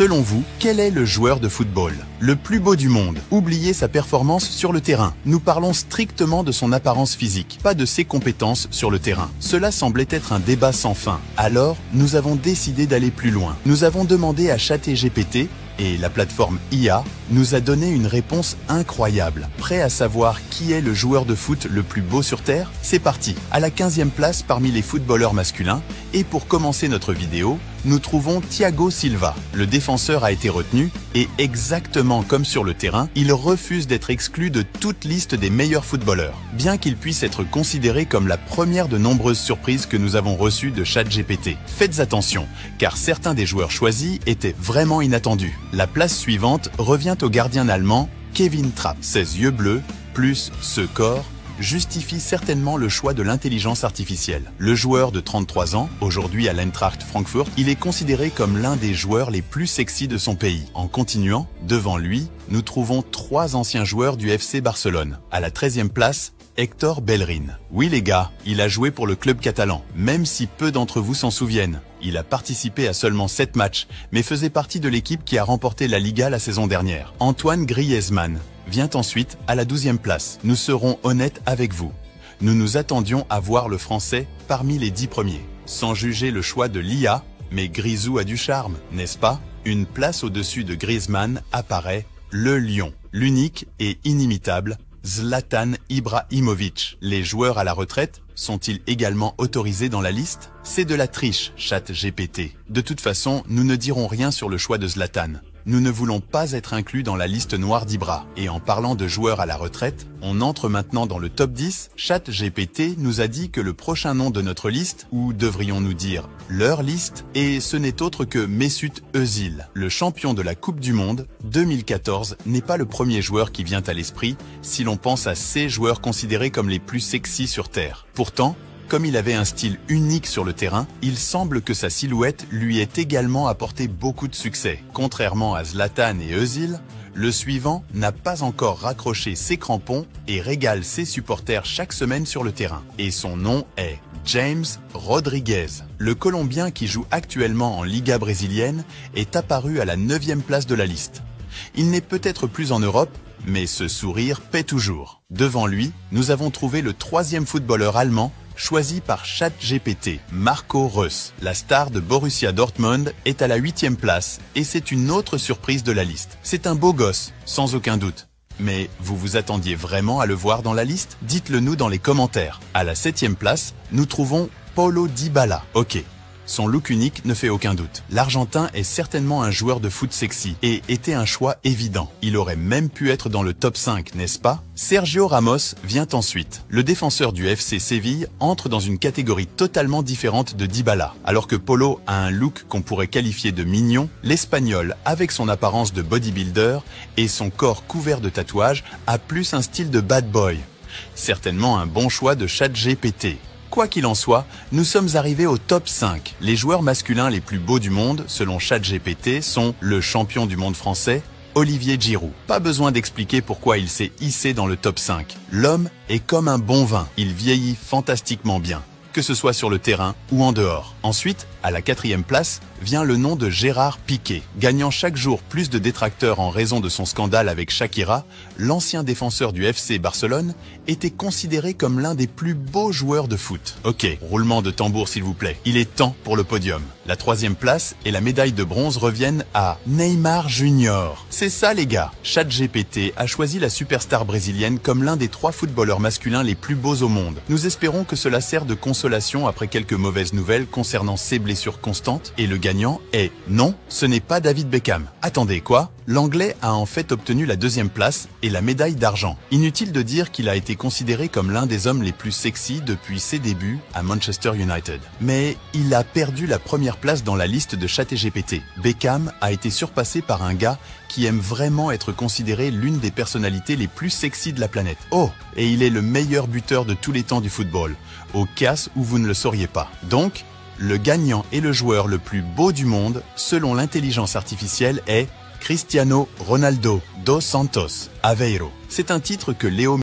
Selon vous, quel est le joueur de football le plus beau du monde? Oubliez sa performance sur le terrain. Nous parlons strictement de son apparence physique, pas de ses compétences sur le terrain. Cela semblait être un débat sans fin. Alors, nous avons décidé d'aller plus loin. Nous avons demandé à ChatGPT, et la plateforme IA nous a donné une réponse incroyable. Prêt à savoir qui est le joueur de foot le plus beau sur Terre? C'est parti! À la 15e place parmi les footballeurs masculins, et pour commencer notre vidéo, nous trouvons Thiago Silva. Le défenseur a été retenu et exactement comme sur le terrain, il refuse d'être exclu de toute liste des meilleurs footballeurs, bien qu'il puisse être considéré comme la première de nombreuses surprises que nous avons reçues de ChatGPT. Faites attention, car certains des joueurs choisis étaient vraiment inattendus. La place suivante revient au gardien allemand Kevin Trapp. Ses yeux bleus, plus ce corps, justifie certainement le choix de l'intelligence artificielle. Le joueur de 33 ans, aujourd'hui à l'Eintracht Francfurt, il est considéré comme l'un des joueurs les plus sexy de son pays. En continuant, devant lui, nous trouvons 3 anciens joueurs du FC Barcelone. À la 13e place, Hector Bellerin. Oui les gars, il a joué pour le club catalan, même si peu d'entre vous s'en souviennent. Il a participé à seulement 7 matchs, mais faisait partie de l'équipe qui a remporté la Liga la saison dernière. Antoine Griezmann vient ensuite à la 12e place. Nous serons honnêtes avec vous. Nous nous attendions à voir le Français parmi les 10 premiers. Sans juger le choix de l'IA, mais Grisou a du charme, n'est-ce pas? Une place au-dessus de Griezmann apparaît le lion, l'unique et inimitable Zlatan Ibrahimovic. Les joueurs à la retraite sont-ils également autorisés dans la liste? C'est de la triche, ChatGPT. De toute façon, nous ne dirons rien sur le choix de Zlatan. Nous ne voulons pas être inclus dans la liste noire d'Ibra. Et en parlant de joueurs à la retraite, on entre maintenant dans le top 10. ChatGPT nous a dit que le prochain nom de notre liste, ou devrions-nous dire leur liste, et ce n'est autre que Mesut Özil. Le champion de la Coupe du Monde 2014 n'est pas le premier joueur qui vient à l'esprit si l'on pense à ces joueurs considérés comme les plus sexy sur Terre. Pourtant, comme il avait un style unique sur le terrain, il semble que sa silhouette lui ait également apporté beaucoup de succès. Contrairement à Zlatan et Özil, le suivant n'a pas encore raccroché ses crampons et régale ses supporters chaque semaine sur le terrain. Et son nom est James Rodriguez. Le Colombien qui joue actuellement en Liga brésilienne est apparu à la 9e place de la liste. Il n'est peut-être plus en Europe, mais ce sourire paie toujours. Devant lui, nous avons trouvé le 3e footballeur allemand choisi par ChatGPT, Marco Reus. La star de Borussia Dortmund est à la 8e place et c'est une autre surprise de la liste. C'est un beau gosse, sans aucun doute. Mais vous vous attendiez vraiment à le voir dans la liste? Dites-le nous dans les commentaires. À la 7e place, nous trouvons Paulo Dybala. Ok. Son look unique ne fait aucun doute. L'Argentin est certainement un joueur de foot sexy et était un choix évident. Il aurait même pu être dans le top 5, n'est-ce pas? Sergio Ramos vient ensuite. Le défenseur du FC Séville entre dans une catégorie totalement différente de Dybala. Alors que Paulo a un look qu'on pourrait qualifier de mignon, l'Espagnol, avec son apparence de bodybuilder et son corps couvert de tatouages, a plus un style de bad boy. Certainement un bon choix de ChatGPT. Quoi qu'il en soit, nous sommes arrivés au top 5. Les joueurs masculins les plus beaux du monde, selon ChatGPT, sont le champion du monde français, Olivier Giroud. Pas besoin d'expliquer pourquoi il s'est hissé dans le top 5. L'homme est comme un bon vin, il vieillit fantastiquement bien, que ce soit sur le terrain ou en dehors. Ensuite, à la 4e place, vient le nom de Gérard Piqué. Gagnant chaque jour plus de détracteurs en raison de son scandale avec Shakira, l'ancien défenseur du FC Barcelone était considéré comme l'un des plus beaux joueurs de foot. Ok, roulement de tambour s'il vous plaît. Il est temps pour le podium. La 3e place et la médaille de bronze reviennent à Neymar Junior. C'est ça les gars. ChatGPT a choisi la superstar brésilienne comme l'un des 3 footballeurs masculins les plus beaux au monde. Nous espérons que cela sert de consolation après quelques mauvaises nouvelles concernant ses blessures constantes et le gagnant est non, ce n'est pas David Beckham. Attendez quoi? L'Anglais a en fait obtenu la 2e place et la médaille d'argent. Inutile de dire qu'il a été considéré comme l'un des hommes les plus sexy depuis ses débuts à Manchester United. Mais il a perdu la 1re place dans la liste de ChatGPT. Beckham a été surpassé par un gars qui aime vraiment être considéré l'une des personnalités les plus sexy de la planète. Oh, et il est le meilleur buteur de tous les temps du football, au cas où vous ne le sauriez pas. Donc, le gagnant et le joueur le plus beau du monde, selon l'intelligence artificielle, est Cristiano Ronaldo dos Santos Aveiro. C'est un titre que Léo